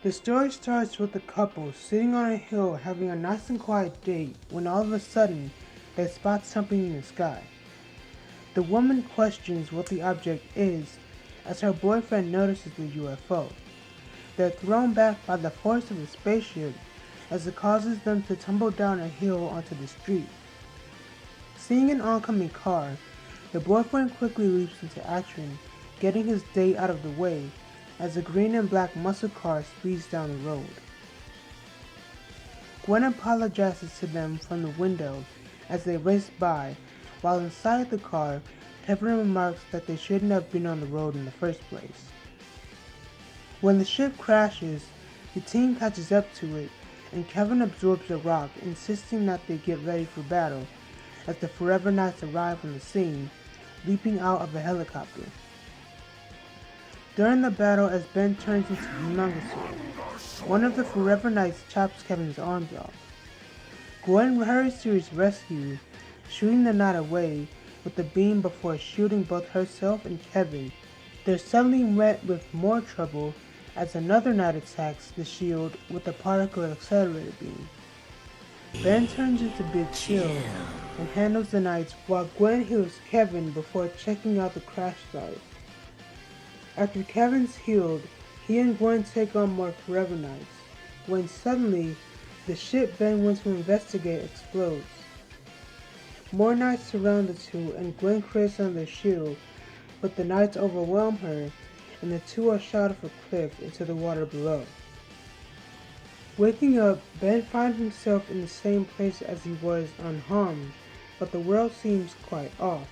The story starts with a couple sitting on a hill having a nice and quiet date when all of a sudden they spot something in the sky. The woman questions what the object is as her boyfriend notices the UFO. They're thrown back by the force of the spaceship as it causes them to tumble down a hill onto the street. Seeing an oncoming car, the boyfriend quickly leaps into action, getting his date out of the way as a green and black muscle car speeds down the road. Gwen apologizes to them from the window as they race by, while inside the car, Kevin remarks that they shouldn't have been on the road in the first place. When the ship crashes, the team catches up to it, and Kevin absorbs a rock, insisting that they get ready for battle as the Forever Knights arrive on the scene, leaping out of a helicopter. During the battle, as Ben turns into Humongousaur, one of the Forever Knights chops Kevin's arms off. Gwen hurries to his rescue, shooting the Knight away with the beam before shooting both herself and Kevin. They're suddenly met with more trouble as another Knight attacks the shield with a particle accelerator beam. Ben turns into Big Chill and handles the Knights while Gwen heals Kevin before checking out the crash site. After Kevin's healed, he and Gwen take on more Forever Knights, when suddenly, the ship Ben went to investigate explodes. More Knights surround the two and Gwen creates on their shield, but the Knights overwhelm her and the two are shot off a cliff into the water below. Waking up, Ben finds himself in the same place as he was unharmed, but the world seems quite off.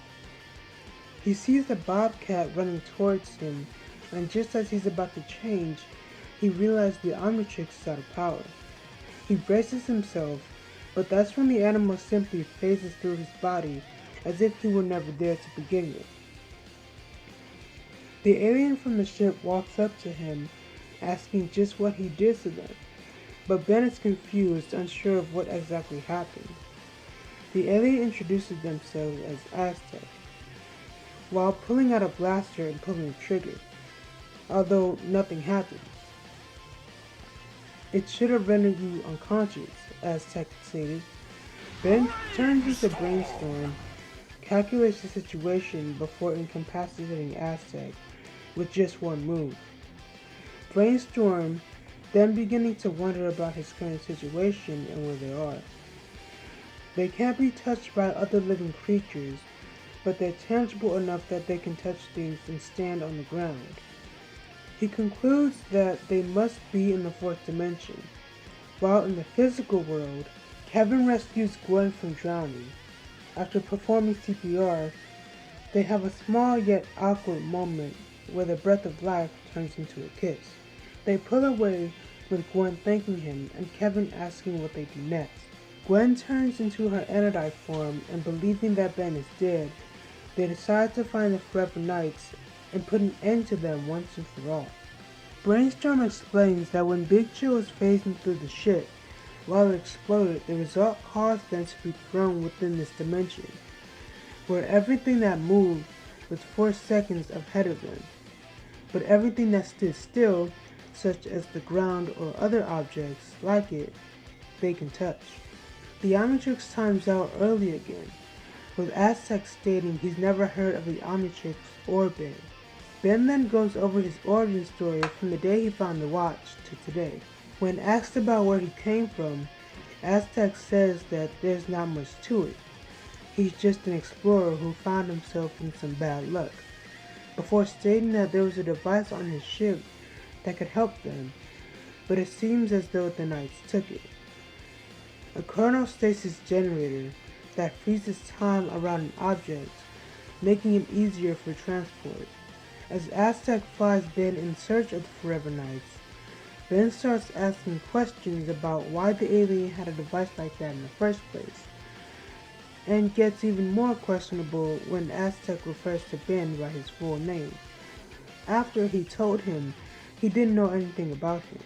He sees the Bobcat running towards him, and just as he's about to change, he realizes the Omnitrix is out of power. He braces himself, but that's when the animal simply phases through his body as if he were never there to begin with. The alien from the ship walks up to him, asking just what he did to them, but Ben is confused, unsure of what exactly happened. The alien introduces themselves as Aztak, while pulling out a blaster and pulling the trigger, although nothing happens. It should have rendered you unconscious, Aztak stated. Ben turns into Brainstorm, calculates the situation before incapacitating Aztak with just one move. Brainstorm then beginning to wonder about his current situation and where they are. They can't be touched by other living creatures, but they're tangible enough that they can touch things and stand on the ground. He concludes that they must be in the fourth dimension. While in the physical world, Kevin rescues Gwen from drowning. After performing CPR, they have a small yet awkward moment where the breath of life turns into a kiss. They pull away with Gwen thanking him and Kevin asking what they do next. Gwen turns into her Anodyne form and believing that Ben is dead, they decide to find the Forever Knights and put an end to them once and for all. Brainstorm explains that when Big Chill was phasing through the ship, while it exploded, the result caused them to be thrown within this dimension, where everything that moved was 4 seconds ahead of them, but everything that stood still, such as the ground or other objects like it, they can touch. The Omnitrix times out early again, with Aztak stating he's never heard of the Omnitrix or Ben. Ben then goes over his origin story from the day he found the watch to today. When asked about where he came from, Aztak says that there's not much to it. He's just an explorer who found himself in some bad luck, before stating that there was a device on his ship that could help them, but it seems as though the Knights took it. A chronostasis generator that freezes time around an object, making it easier for transport. As Aztak flies Ben in search of the Forever Knights, Ben starts asking questions about why the alien had a device like that in the first place, and gets even more questionable when Aztak refers to Ben by his full name, after he told him he didn't know anything about him.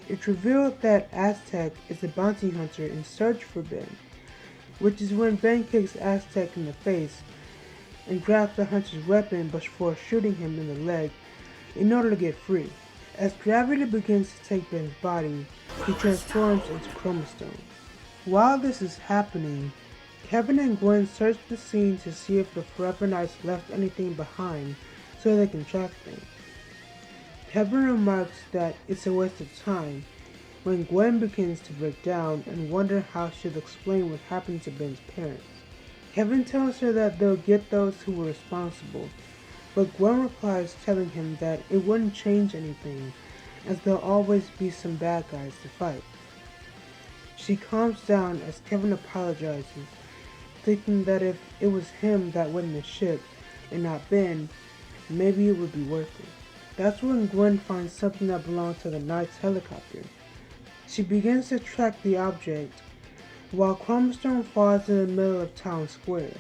It's revealed that Aztak is a bounty hunter in search for Ben, which is when Ben kicks Aztak in the face and grabs the hunter's weapon before shooting him in the leg in order to get free. As gravity begins to take Ben's body, he transforms into chromostone. While this is happening, Kevin and Gwen search the scene to see if the Forever Knights left anything behind so they can track them. Kevin remarks that it's a waste of time when Gwen begins to break down and wonder how she'll explain what happened to Ben's parents. Kevin tells her that they'll get those who were responsible, but Gwen replies telling him that it wouldn't change anything as there'll always be some bad guys to fight. She calms down as Kevin apologizes, thinking that if it was him that went in the ship and not Ben, maybe it would be worth it. That's when Gwen finds something that belonged to the Knight's helicopter. She begins to track the object while Chromostone falls in the middle of town square.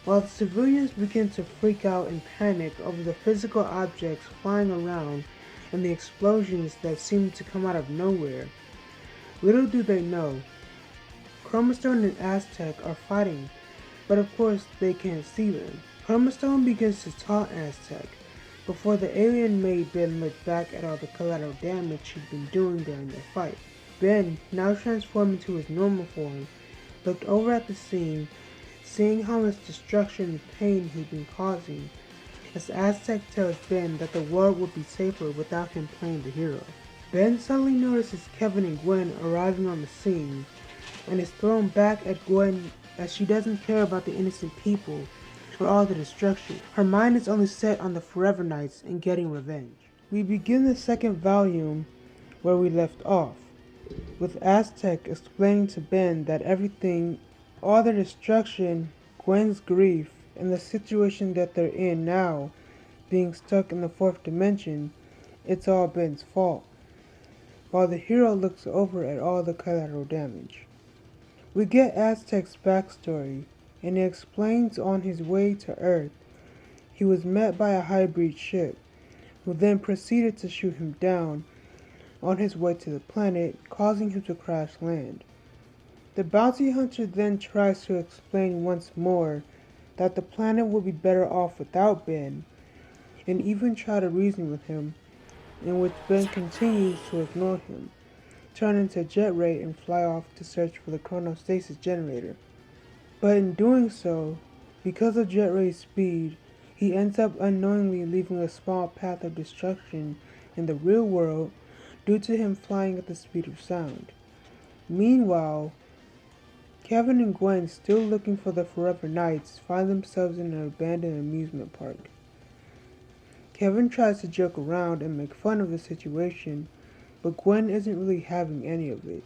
While the civilians begin to freak out and panic over the physical objects flying around and the explosions that seem to come out of nowhere, little do they know, Chromostone and Aztak are fighting, but of course they can't see them. Chromostone begins to taunt Aztak before the alien made Ben look back at all the collateral damage he'd been doing during their fight. Ben, now transformed into his normal form, looked over at the scene, seeing how much destruction and pain he'd been causing, as Aztak tells Ben that the world would be safer without him playing the hero. Ben suddenly notices Kevin and Gwen arriving on the scene, and is thrown back at Gwen as she doesn't care about the innocent people or all the destruction. Her mind is only set on the Forever Knights and getting revenge. We begin the second volume where we left off, with Aztak explaining to Ben that everything, all the destruction, Gwen's grief, and the situation that they're in now, being stuck in the fourth dimension, it's all Ben's fault, while the hero looks over at all the collateral damage. We get Aztak's backstory, and he explains on his way to Earth, he was met by a hybrid ship, who then proceeded to shoot him down on his way to the planet, causing him to crash land. The bounty hunter then tries to explain once more that the planet would be better off without Ben, and even try to reason with him, in which Ben continues to ignore him, turn into Jet Ray and fly off to search for the chronostasis generator. But in doing so, because of Jet Ray's speed, he ends up unknowingly leaving a small path of destruction in the real world due to him flying at the speed of sound. Meanwhile, Kevin and Gwen, still looking for the Forever Knights, find themselves in an abandoned amusement park. Kevin tries to joke around and make fun of the situation, but Gwen isn't really having any of it,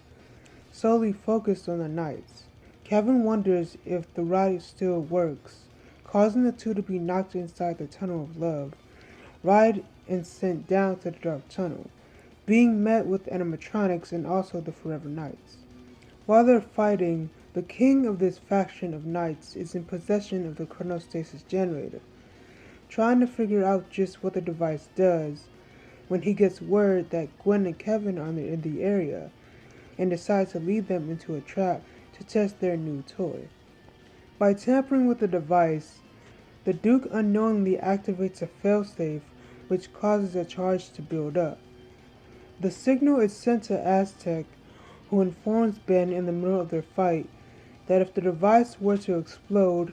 solely focused on the Knights. Kevin wonders if the ride still works, causing the two to be knocked inside the Tunnel of Love, ride and sent down to the Dark Tunnel, being met with animatronics and also the Forever Knights. While they're fighting, the king of this faction of knights is in possession of the chronostasis generator, trying to figure out just what the device does when he gets word that Gwen and Kevin are in the area, and decides to lead them into a trap to test their new toy. By tampering with the device, the Duke unknowingly activates a failsafe which causes a charge to build up. The signal is sent to Aztak, who informs Ben in the middle of their fight that if the device were to explode,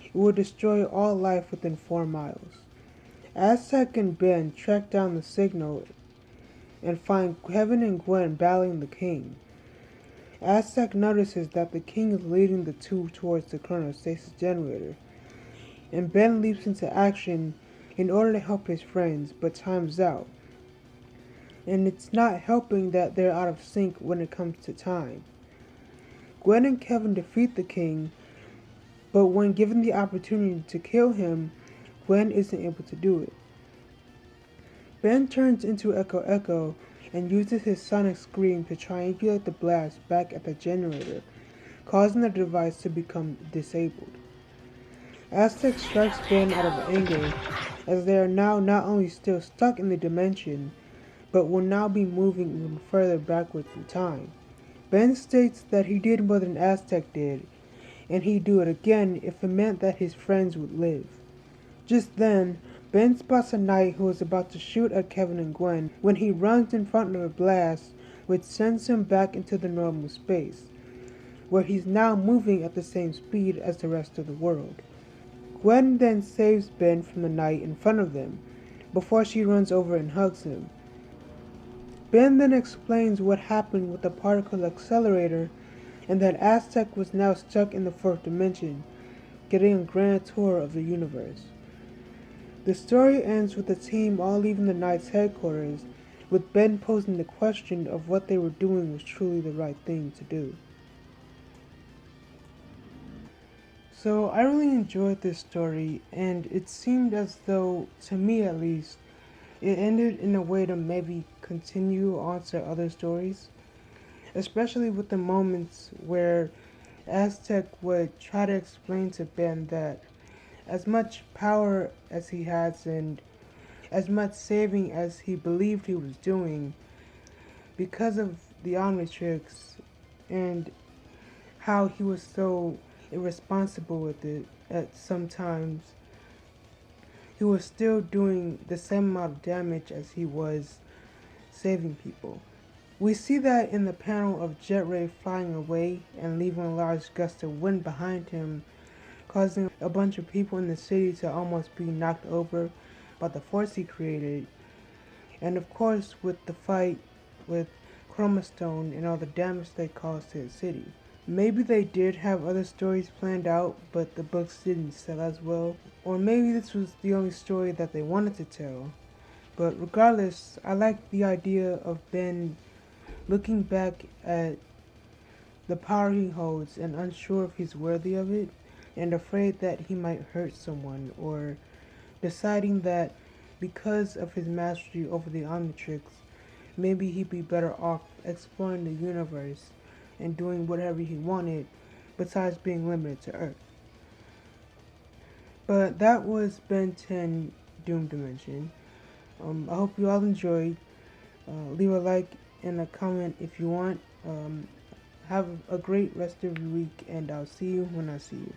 it would destroy all life within 4 miles. Aztak and Ben track down the signal and find Kevin and Gwen battling the king. Aztak notices that the king is leading the two towards the chronostasis generator, and Ben leaps into action in order to help his friends, but time's out. And it's not helping that they're out of sync when it comes to time. Gwen and Kevin defeat the king, but when given the opportunity to kill him, Gwen isn't able to do it. Ben turns into Echo Echo and uses his sonic scream to triangulate the blast back at the generator, causing the device to become disabled. Aztak strikes Ben out of anger, as they are now not only still stuck in the dimension, but will now be moving even further backwards in time. Ben states that he did more than Aztak did, and he'd do it again if it meant that his friends would live. Just then, Ben spots a knight who is about to shoot at Kevin and Gwen when he runs in front of a blast which sends him back into the normal space, where he's now moving at the same speed as the rest of the world. Gwen then saves Ben from the knight in front of them, before she runs over and hugs him. Ben then explains what happened with the particle accelerator and that Aztak was now stuck in the fourth dimension, getting a grand tour of the universe. The story ends with the team all leaving the Knight's headquarters, with Ben posing the question of what they were doing was truly the right thing to do. So I really enjoyed this story, and it seemed as though, to me at least, it ended in a way to maybe continue on to other stories, especially with the moments where Aztec would try to explain to Ben that as much power as he has and as much saving as he believed he was doing, because of the Omnitrix and how he was so irresponsible with it at sometimes, he was still doing the same amount of damage as he was saving people. We see that in the panel of Jet Ray flying away and leaving a large gust of wind behind him, causing a bunch of people in the city to almost be knocked over by the force he created. And of course with the fight with Chroma Stone and all the damage they caused to the city. Maybe they did have other stories planned out, but the books didn't sell as well. Or maybe this was the only story that they wanted to tell. But regardless, I like the idea of Ben looking back at the power he holds and unsure if he's worthy of it, and afraid that he might hurt someone, or deciding that because of his mastery over the Omnitrix, maybe he'd be better off exploring the universe and doing whatever he wanted besides being limited to Earth. But that was Ben 10 Doom Dimension. I hope you all enjoyed. Leave a like and a comment if you want. Have a great rest of your week, and I'll see you when I see you.